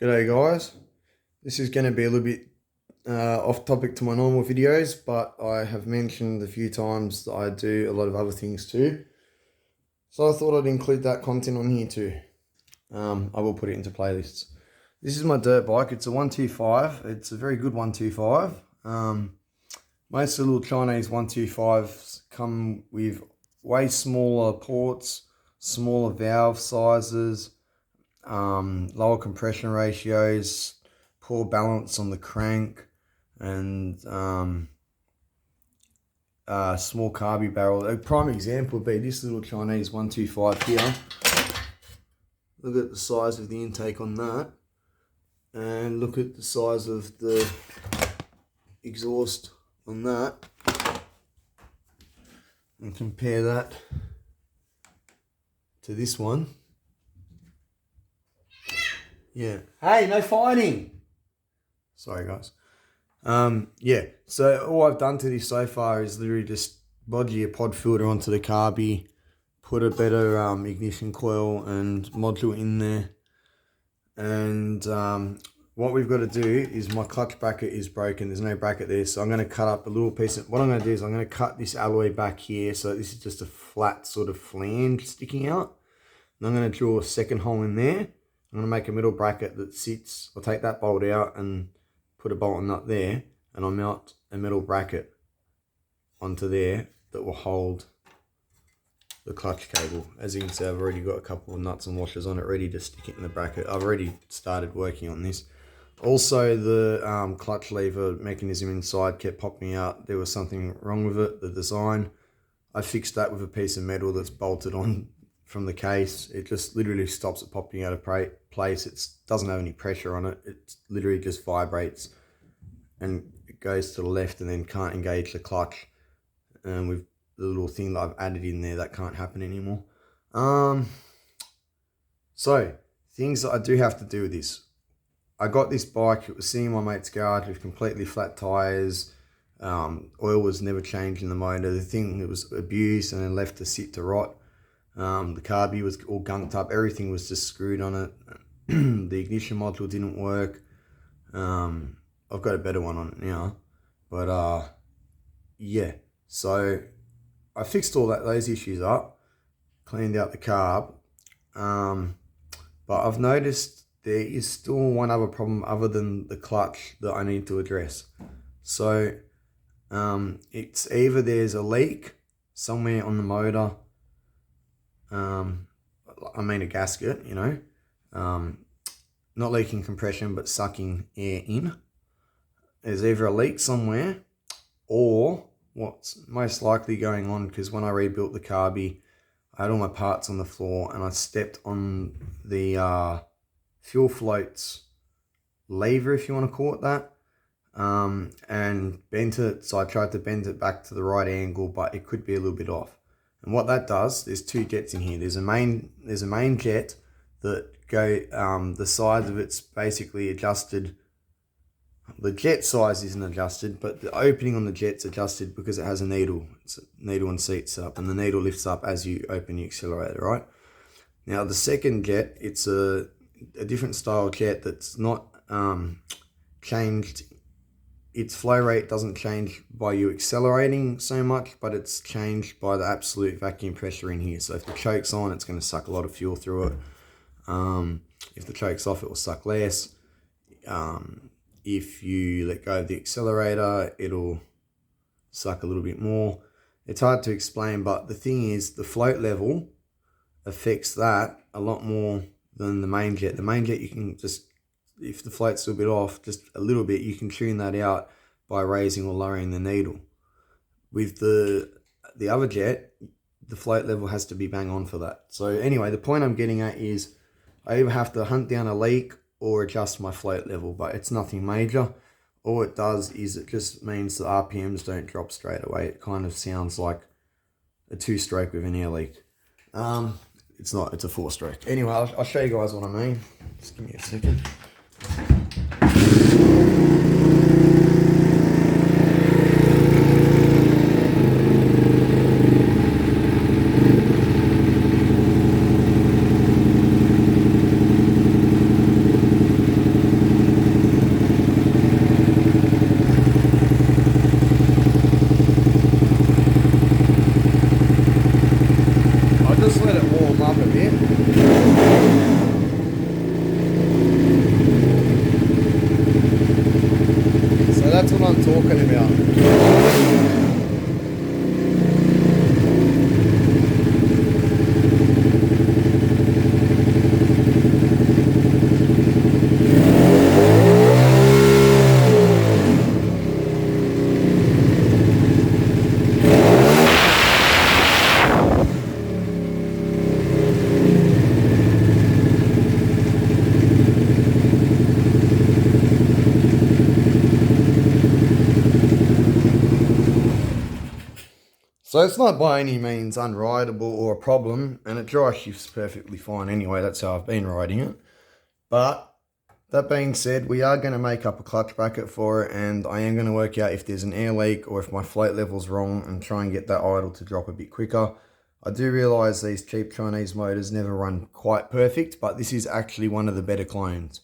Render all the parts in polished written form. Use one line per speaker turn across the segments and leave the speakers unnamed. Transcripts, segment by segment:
G'day guys, this is going to be a little bit off topic to my normal videos, but I have mentioned a few times that I do a lot of other things too. So I thought I'd include that content on here too. I will put it into playlists. This is my dirt bike. It's a 125. It's a very good 125. Most of the little Chinese 125s come with way smaller ports, smaller valve sizes, lower compression ratios, poor balance on the crank, and small carby barrel. A prime example would be this little Chinese 125 here. Look at the size of the intake on that, and look at the size of the exhaust on that, and compare that to this one. Yeah. Hey, no fighting. Sorry, guys. Yeah. So all I've done to this so far is literally just bodgy a pod filter onto the carby, put a better ignition coil and module in there, and what we've got to do is my clutch bracket is broken. There's no bracket there, so I'm going to cut up a little piece of. What I'm going to do is I'm going to cut this alloy back here, so this is just a flat sort of flange sticking out. And I'm going to drill a second hole in there. I'm going to make a middle bracket that sits. I'll take that bolt out and put a bolt and nut there, and I'll mount a metal bracket onto there that will hold the clutch cable. As you can see, I've already got a couple of nuts and washers on it ready to stick it in the bracket. I've already started working on this. Also, the clutch lever mechanism inside kept popping out. There was something wrong with it, the design. I fixed that with a piece of metal that's bolted on from the case. It just literally stops it popping out of place. It doesn't have any pressure on it. It literally just vibrates and it goes to the left and then can't engage the clutch. And with the little thing that I've added in there, that can't happen anymore. So things that I do have to do with this. I got this bike, it was sitting in my mate's garage with completely flat tires. Oil was never changed in the motor. The thing, it was abused and then left to sit to rot. The carby was all gunked up. Everything was just screwed on it. The ignition module didn't work. I've got a better one on it now, but yeah. So I fixed all those issues up, cleaned out the carb, but I've noticed there is still one other problem other than the clutch that I need to address. So it's either there's a leak somewhere on the motor. I mean a gasket, you know, not leaking compression but sucking air in. There's either a leak somewhere, or what's most likely going on, because when I rebuilt the carby, I had all my parts on the floor and I stepped on the fuel floats lever, if you want to call it that, and bent it. So I tried to bend it back to the right angle, but it could be a little bit off. And what that does, there's two jets in here. There's a main jet that go, the size of it's basically adjusted. The jet size isn't adjusted, but the opening on the jet's adjusted because it has a needle. It's a needle and seat set up, and the needle lifts up as you open the accelerator, right? Now the second jet, it's a different style jet that's not changed. Its flow rate doesn't change by you accelerating so much, but it's changed by the absolute vacuum pressure in here. So if the choke's on, it's going to suck a lot of fuel through it. If the choke's off, it will suck less. If you let go of the accelerator, it'll suck a little bit more. It's hard to explain, but the thing is, the float level affects that a lot more than the main jet. The main jet, you can just, if the float's a little bit off, just a little bit, you can tune that out by raising or lowering the needle. With the other jet, the float level has to be bang on for that. So anyway, the point I'm getting at is I either have to hunt down a leak or adjust my float level, but it's nothing major. All it does is it just means the RPMs don't drop straight away. It kind of sounds like a 2-stroke with an air leak. It's not, it's a 4-stroke. Anyway, I'll show you guys what I mean. Just give me a second. talking about. So it's not by any means unrideable or a problem, and it dry shifts perfectly fine anyway. That's how I've been riding it. But that being said, we are going to make up a clutch bracket for it, and I am going to work out if there's an air leak or if my float level's wrong and try and get that idle to drop a bit quicker. I do realise these cheap Chinese motors never run quite perfect, but this is actually one of the better clones.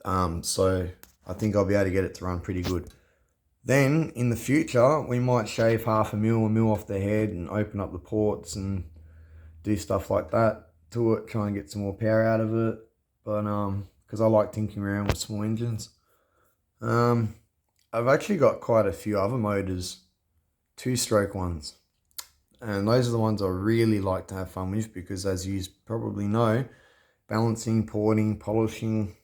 So I think I'll be able to get it to run pretty good. Then, in the future, we might shave half a mil off the head and open up the ports and do stuff like that to it, try and get some more power out of it. But, because I like tinkering around with small engines. I've actually got quite a few other motors, 2-stroke ones. And those are the ones I really like to have fun with because, as you probably know, balancing, porting, polishing,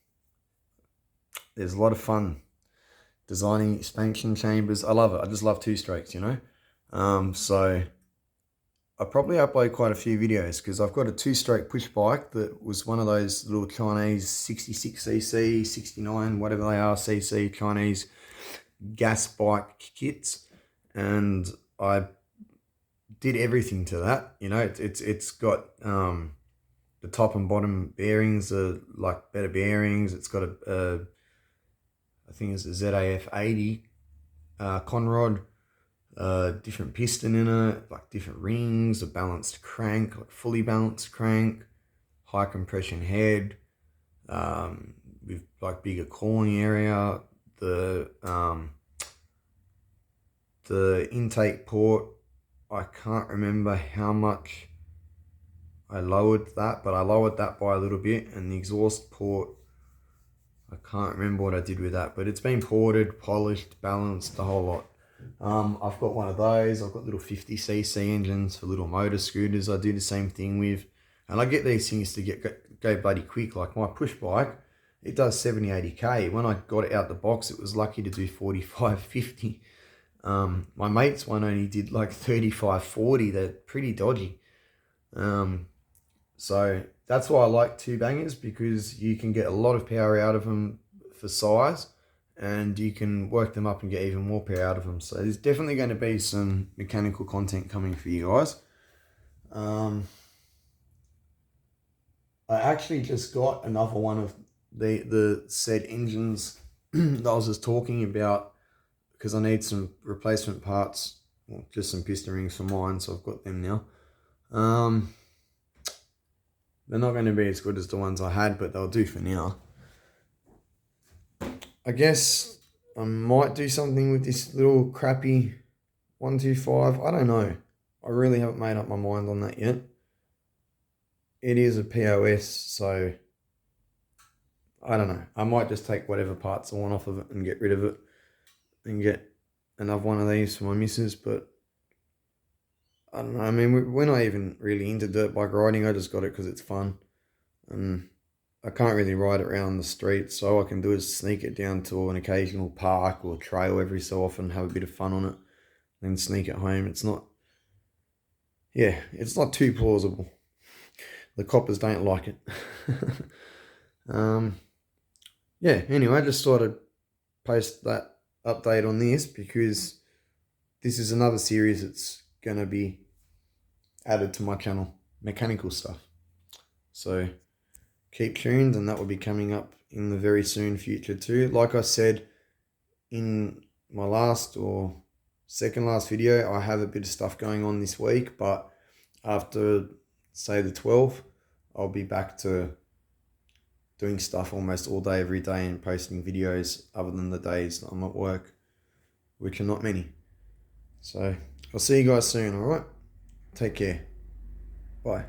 there's a lot of fun. Designing expansion chambers, I love it. I just love 2-strokes, you know. So I probably upload quite a few videos because I've got a 2-stroke push bike that was one of those little Chinese 66cc, 69, whatever they are, cc Chinese gas bike kits, and I did everything to that. You know, it's got the top and bottom bearings are like better bearings. It's got a I think it's a ZAF 80 conrod, different piston in it, like different rings, a balanced crank, like fully balanced crank, high compression head, with like bigger cooling area, the intake port, I can't remember how much I lowered that, but I lowered that by a little bit, and the exhaust port, I can't remember what I did with that, but it's been ported, polished, balanced, the whole lot. I've got one of those. I've got little 50cc engines for little motor scooters I do the same thing with. And I get these things to go bloody quick. Like my push bike, it does 70, 80k. When I got it out the box, it was lucky to do 45, 50. My mate's one only did like 35, 40. They're pretty dodgy. So that's why I like 2-bangers, because you can get a lot of power out of them for size, and you can work them up and get even more power out of them. So there's definitely going to be some mechanical content coming for you guys. I actually just got another one of the said engines that I was just talking about, because I need some replacement parts, well, just some piston rings for mine, so I've got them now. They're not going to be as good as the ones I had, but they'll do for now. I guess I might do something with this little crappy 125. I don't know. I really haven't made up my mind on that yet. It is a POS, so I don't know. I might just take whatever parts I want off of it and get rid of it and get another one of these for my missus, but I don't know. I mean, we're not even really into dirt bike riding. I just got it because it's fun. And I can't really ride it around the street, so all I can do is sneak it down to an occasional park or trail every so often, have a bit of fun on it, then sneak it home. It's not too plausible. The coppers don't like it. Anyway, I just thought I'd post that update on this, because this is another series that's going to be added to my channel, mechanical stuff. So keep tuned, and that will be coming up in the very soon future too. Like I said in my last or second last video, I have a bit of stuff going on this week, but after say the 12th, I'll be back to doing stuff almost all day, every day, and posting videos other than the days that I'm at work, which are not many. So I'll see you guys soon, alright? Take care. Bye.